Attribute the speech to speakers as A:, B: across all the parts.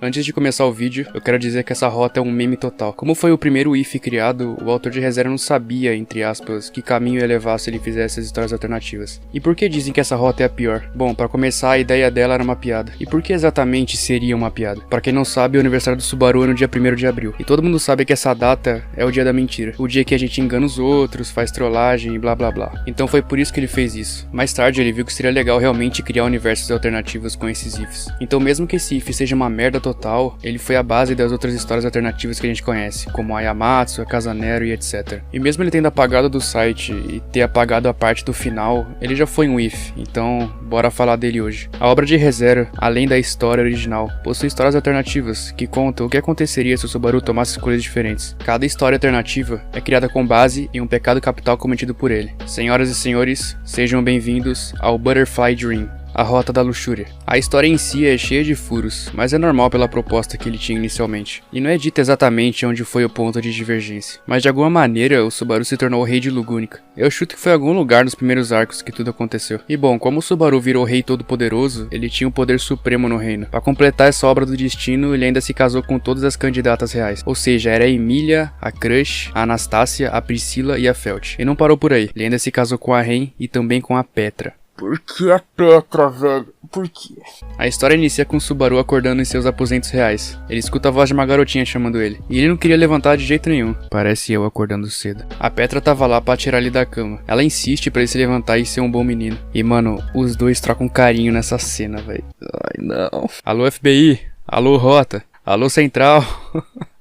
A: Antes de começar o vídeo, eu quero dizer que essa rota é um meme total. Como foi o primeiro if criado, o autor de ReZero não sabia, entre aspas, que caminho ia levar se ele fizesse as histórias alternativas. E por que dizem que essa rota é a pior? Bom, pra começar, a ideia dela era uma piada. E por que exatamente seria uma piada? Pra quem não sabe, o aniversário do Subaru é no dia 1º de abril. E todo mundo sabe que essa data é o dia da mentira. O dia que a gente engana os outros, faz trollagem e blá blá blá. Então foi por isso que ele fez isso. Mais tarde ele viu que seria legal realmente criar universos alternativos com esses ifs. Então mesmo que esse if seja uma merda total, ele foi a base das outras histórias alternativas que a gente conhece, como a Yamatsu, a Casa Nero e etc. E mesmo ele tendo apagado do site e ter apagado a parte do final, ele já foi um if, então bora falar dele hoje. A obra de ReZero, além da história original, possui histórias alternativas que contam o que aconteceria se o Subaru tomasse escolhas diferentes. Cada história alternativa é criada com base em um pecado capital cometido por ele. Senhoras e senhores, sejam bem-vindos ao Butterfly Dream, a Rota da Luxúria. A história em si é cheia de furos, mas é normal pela proposta que ele tinha inicialmente. E não é dito exatamente onde foi o ponto de divergência, mas de alguma maneira o Subaru se tornou o rei de Lugúnica. Eu chuto que foi em algum lugar nos primeiros arcos que tudo aconteceu. E bom, como o Subaru virou rei todo-poderoso, ele tinha um poder supremo no reino. Para completar essa obra do destino, ele ainda se casou com todas as candidatas reais. Ou seja, era a Emília, a Crush, a Anastácia, a Priscila e a Felt. E não parou por aí, ele ainda se casou com a Ren e também com a Petra.
B: Por que a Petra, velho? Por quê?
A: A história inicia com o Subaru acordando em seus aposentos reais. Ele escuta a voz de uma garotinha chamando ele, e ele não queria levantar de jeito nenhum. Parece eu acordando cedo. A Petra tava lá pra tirar ele da cama. Ela insiste pra ele se levantar e ser um bom menino. E mano, os dois trocam carinho nessa cena, velho.
B: Ai, não.
A: Alô FBI, alô Rota, alô Central.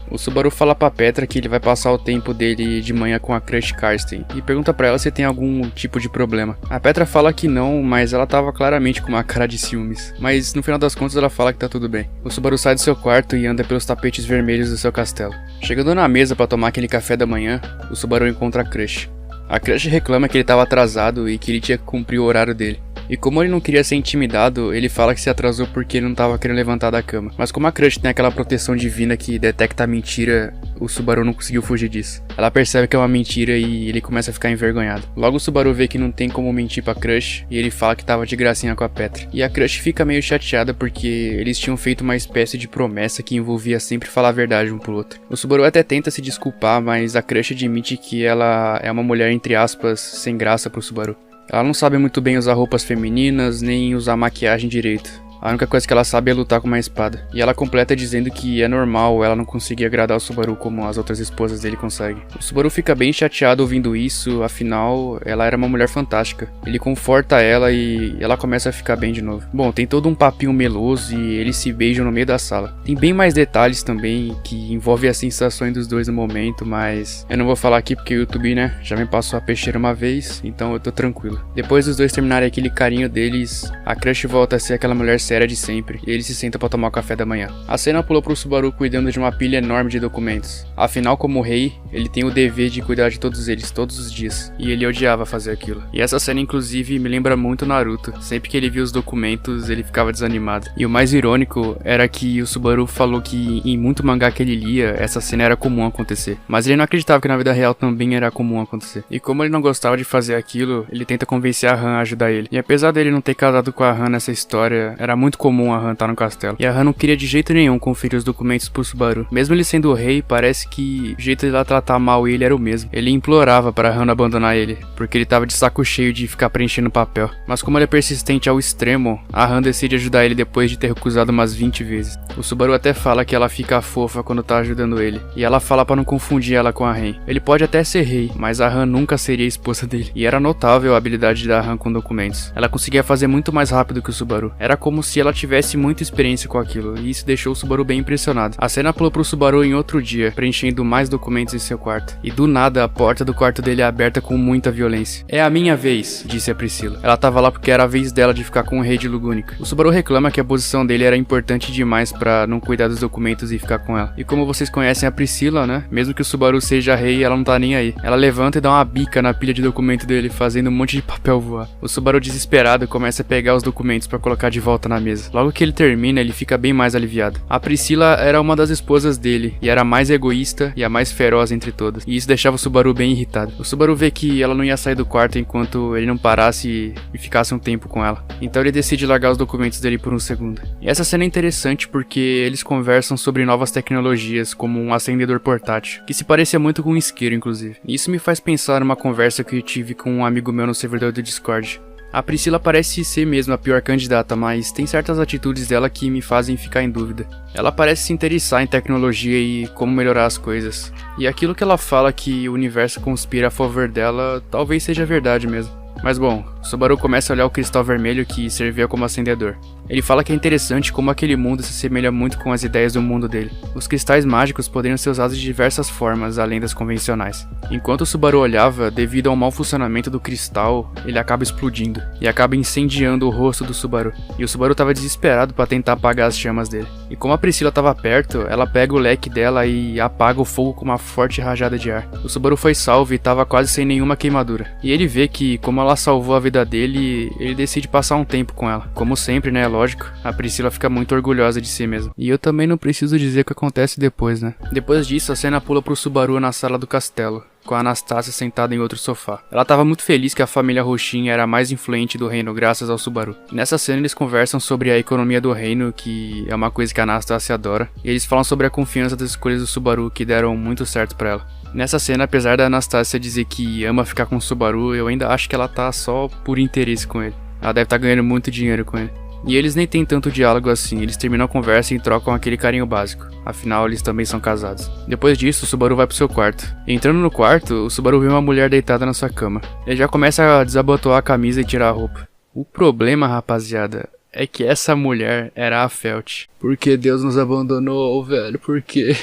A: O Subaru fala pra Petra que ele vai passar o tempo dele de manhã com a Crush Karsten e pergunta pra ela se tem algum tipo de problema. A Petra fala que não, mas ela tava claramente com uma cara de ciúmes. Mas no final das contas ela fala que tá tudo bem. O Subaru sai do seu quarto e anda pelos tapetes vermelhos do seu castelo. Chegando na mesa pra tomar aquele café da manhã, o Subaru encontra a Crush. A Crush reclama que ele tava atrasado e que ele tinha que cumprir o horário dele. E como ele não queria ser intimidado, ele fala que se atrasou porque ele não tava querendo levantar da cama. Mas como a Crush tem aquela proteção divina que detecta a mentira, o Subaru não conseguiu fugir disso. Ela percebe que é uma mentira e ele começa a ficar envergonhado. Logo o Subaru vê que não tem como mentir pra Crush e ele fala que tava de gracinha com a Petra. E a Crush fica meio chateada porque eles tinham feito uma espécie de promessa que envolvia sempre falar a verdade um pro outro. O Subaru até tenta se desculpar, mas a Crush admite que ela é uma mulher, entre aspas, sem graça pro Subaru. Ela não sabe muito bem usar roupas femininas, nem usar maquiagem direito. A única coisa que ela sabe é lutar com uma espada. E ela completa dizendo que é normal ela não conseguir agradar o Subaru como as outras esposas dele conseguem. O Subaru fica bem chateado ouvindo isso, afinal, ela era uma mulher fantástica. Ele conforta ela e ela começa a ficar bem de novo. Bom, tem todo um papinho meloso e eles se beijam no meio da sala. Tem bem mais detalhes também que envolvem as sensações dos dois no momento, mas eu não vou falar aqui porque o YouTube, né, já me passou a peixeira uma vez, então eu tô tranquilo. Depois dos dois terminarem aquele carinho deles, a Crush volta a ser aquela mulher séria de sempre, e ele se senta pra tomar o café da manhã. A cena pulou pro Subaru cuidando de uma pilha enorme de documentos. Afinal, como rei, ele tem o dever de cuidar de todos eles, todos os dias, e ele odiava fazer aquilo. E essa cena, inclusive, me lembra muito Naruto. Sempre que ele via os documentos, ele ficava desanimado. E o mais irônico era que o Subaru falou que em muito mangá que ele lia, essa cena era comum acontecer. Mas ele não acreditava que na vida real também era comum acontecer. E como ele não gostava de fazer aquilo, ele tenta convencer a Han a ajudar ele. E apesar dele não ter casado com a Han nessa história, era muito comum a Han estar no castelo. E a Han não queria de jeito nenhum conferir os documentos pro Subaru. Mesmo ele sendo o rei, parece que o jeito de ela tratar mal ele era o mesmo. Ele implorava para Han abandonar ele, porque ele tava de saco cheio de ficar preenchendo papel. Mas como ele é persistente ao extremo, a Han decide ajudar ele depois de ter recusado umas 20 vezes. O Subaru até fala que ela fica fofa quando tá ajudando ele. E ela fala para não confundir ela com a Ren. Ele pode até ser rei, mas a Han nunca seria a esposa dele. E era notável a habilidade da Han com documentos. Ela conseguia fazer muito mais rápido que o Subaru. Era como se ela tivesse muita experiência com aquilo, e isso deixou o Subaru bem impressionado. A cena pulou pro Subaru em outro dia, preenchendo mais documentos em seu quarto. E do nada, a porta do quarto dele é aberta com muita violência. "É a minha vez", disse a Priscila. Ela tava lá porque era a vez dela de ficar com o rei de Lugúnica. O Subaru reclama que a posição dele era importante demais pra não cuidar dos documentos e ficar com ela. E como vocês conhecem a Priscila, né? Mesmo que o Subaru seja rei, ela não tá nem aí. Ela levanta e dá uma bica na pilha de documento dele, fazendo um monte de papel voar. O Subaru desesperado começa a pegar os documentos pra colocar de volta na na mesa. Logo que ele termina, ele fica bem mais aliviado. A Priscila era uma das esposas dele, e era a mais egoísta e a mais feroz entre todas. E isso deixava o Subaru bem irritado. O Subaru vê que ela não ia sair do quarto enquanto ele não parasse e ficasse um tempo com ela. Então ele decide largar os documentos dele por um segundo. E essa cena é interessante porque eles conversam sobre novas tecnologias, como um acendedor portátil, que se parecia muito com um isqueiro, inclusive. E isso me faz pensar numa conversa que eu tive com um amigo meu no servidor do Discord. A Priscila parece ser mesmo a pior candidata, mas tem certas atitudes dela que me fazem ficar em dúvida. Ela parece se interessar em tecnologia e como melhorar as coisas. E aquilo que ela fala que o universo conspira a favor dela, talvez seja verdade mesmo. Mas bom, Subaru começa a olhar o cristal vermelho que servia como acendedor. Ele fala que é interessante como aquele mundo se assemelha muito com as ideias do mundo dele. Os cristais mágicos poderiam ser usados de diversas formas, além das convencionais. Enquanto o Subaru olhava, devido ao mau funcionamento do cristal, ele acaba explodindo e acaba incendiando o rosto do Subaru. E o Subaru estava desesperado para tentar apagar as chamas dele. E como a Priscila estava perto, ela pega o leque dela e apaga o fogo com uma forte rajada de ar. O Subaru foi salvo e estava quase sem nenhuma queimadura. E ele vê que, como ela salvou a vida dele, ele decide passar um tempo com ela. Como sempre, né? Lógico, a Priscila fica muito orgulhosa de si mesma. E eu também não preciso dizer o que acontece depois, né? Depois disso, a cena pula pro Subaru na sala do castelo, com a Anastasia sentada em outro sofá. Ela estava muito feliz que a família Roxin era a mais influente do reino graças ao Subaru. Nessa cena eles conversam sobre a economia do reino, que é uma coisa que a Anastasia adora, e eles falam sobre a confiança das escolhas do Subaru que deram muito certo pra ela. Nessa cena, apesar da Anastasia dizer que ama ficar com o Subaru, eu ainda acho que ela tá só por interesse com ele. Ela deve estar ganhando muito dinheiro com ele. E eles nem têm tanto diálogo assim, eles terminam a conversa e trocam aquele carinho básico. Afinal, eles também são casados. Depois disso, o Subaru vai pro seu quarto. Entrando no quarto, o Subaru vê uma mulher deitada na sua cama. Ele já começa a desabotoar a camisa e tirar a roupa. O problema, rapaziada, é que essa mulher era a Felt. Por que Deus nos abandonou, velho? Por quê?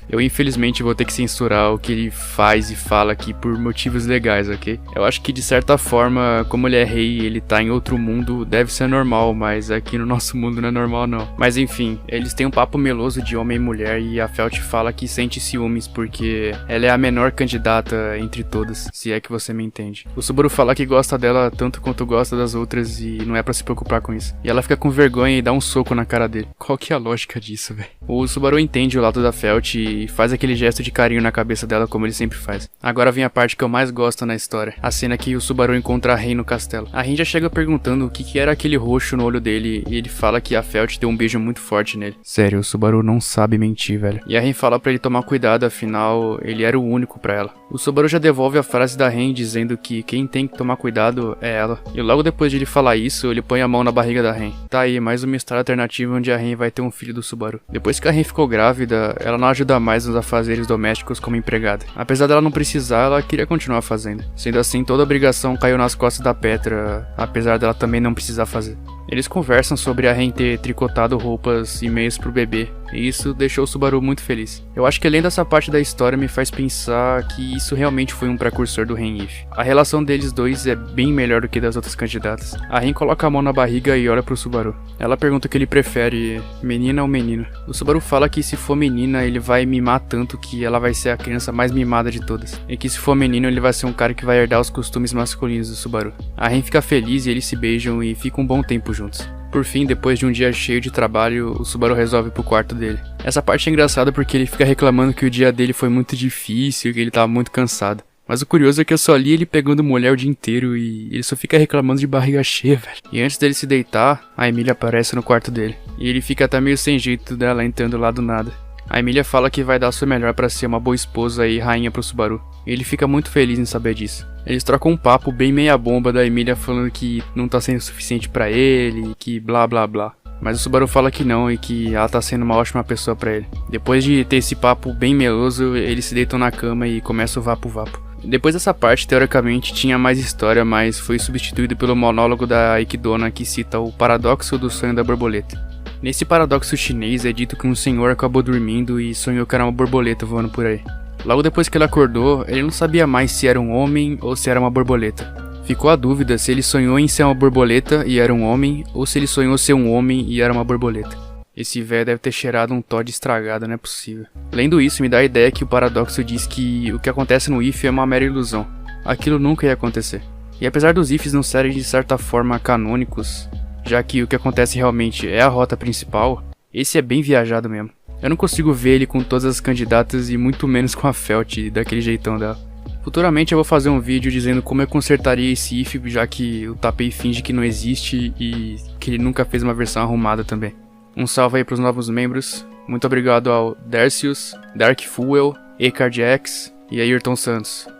A: Eu infelizmente vou ter que censurar o que ele faz e fala aqui por motivos legais, ok? Eu acho que de certa forma, como ele é rei e ele tá em outro mundo, deve ser normal, mas aqui no nosso mundo não é normal não. Mas enfim, eles têm um papo meloso de homem e mulher e a Felt fala que sente ciúmes porque ela é a menor candidata entre todas, se é que você me entende. O Subaru fala que gosta dela tanto quanto gosta das outras e não é pra se preocupar com isso. E ela fica com vergonha e dá um soco na cara dele. Qual que é a lógica disso, velho? O Subaru entende o lado da Felt e faz aquele gesto de carinho na cabeça dela como ele sempre faz. Agora vem a parte que eu mais gosto na história. A cena que o Subaru encontra a Ren no castelo. A Ren já chega perguntando o que era aquele roxo no olho dele e ele fala que a Felt deu um beijo muito forte nele. Sério, o Subaru não sabe mentir, velho. E a Ren fala pra ele tomar cuidado, afinal, ele era o único pra ela. O Subaru já devolve a frase da Ren dizendo que quem tem que tomar cuidado é ela. E logo depois de ele falar isso, ele põe a mão na barriga da Ren. Tá aí, mais uma história alternativa onde a Ren vai ter um filho do Subaru. Depois que a Ren ficou grávida, ela não ajuda mais nos afazeres domésticos como empregada. Apesar dela não precisar, ela queria continuar fazendo. Sendo assim, toda a obrigação caiu nas costas da Petra, apesar dela também não precisar fazer. Eles conversam sobre a Ren ter tricotado roupas e meios pro bebê, e isso deixou o Subaru muito feliz. Eu acho que além dessa parte da história me faz pensar que isso realmente foi um precursor do Ren-If. A relação deles dois é bem melhor do que das outras candidatas. A Ren coloca a mão na barriga e olha pro Subaru. Ela pergunta o que ele prefere, menina ou menino. O Subaru fala que se for menina ele vai mimar tanto que ela vai ser a criança mais mimada de todas. E que se for menino ele vai ser um cara que vai herdar os costumes masculinos do Subaru. A Ren fica feliz e eles se beijam e ficam um bom tempo juntos. Por fim, depois de um dia cheio de trabalho, o Subaru resolve ir pro quarto dele. Essa parte é engraçada porque ele fica reclamando que o dia dele foi muito difícil, que ele tava muito cansado. Mas o curioso é que eu só li ele pegando mulher o dia inteiro e ele só fica reclamando de barriga cheia, velho. E antes dele se deitar, a Emília aparece no quarto dele. E ele fica até meio sem jeito dela entrando lá do nada. A Emília fala que vai dar sua melhor pra ser uma boa esposa e rainha pro Subaru. E ele fica muito feliz em saber disso. Eles trocam um papo bem meia bomba da Emília falando que não tá sendo suficiente pra ele, que blá blá blá. Mas o Subaru fala que não e que ela tá sendo uma ótima pessoa pra ele. Depois de ter esse papo bem meloso, eles se deitam na cama e começa o vapo-vapo. Depois dessa parte, teoricamente, tinha mais história, mas foi substituído pelo monólogo da Ikidona que cita o paradoxo do sonho da borboleta. Nesse paradoxo chinês é dito que um senhor acabou dormindo e sonhou que era uma borboleta voando por aí. Logo depois que ele acordou, ele não sabia mais se era um homem ou se era uma borboleta. Ficou a dúvida se ele sonhou em ser uma borboleta e era um homem, ou se ele sonhou ser um homem e era uma borboleta. Esse velho deve ter cheirado um Todd estragado, não é possível. Lendo isso, me dá a ideia que o paradoxo diz que o que acontece no If é uma mera ilusão. Aquilo nunca ia acontecer. E apesar dos Ifs não serem de certa forma canônicos, já que o que acontece realmente é a rota principal, esse é bem viajado mesmo. Eu não consigo ver ele com todas as candidatas e muito menos com a Felt daquele jeitão dela. Futuramente eu vou fazer um vídeo dizendo como eu consertaria esse if, já que o Tapei finge que não existe e que ele nunca fez uma versão arrumada também. Um salve aí pros novos membros. Muito obrigado ao Dercius, Dark Fuel, Ecardx e Ayrton Santos.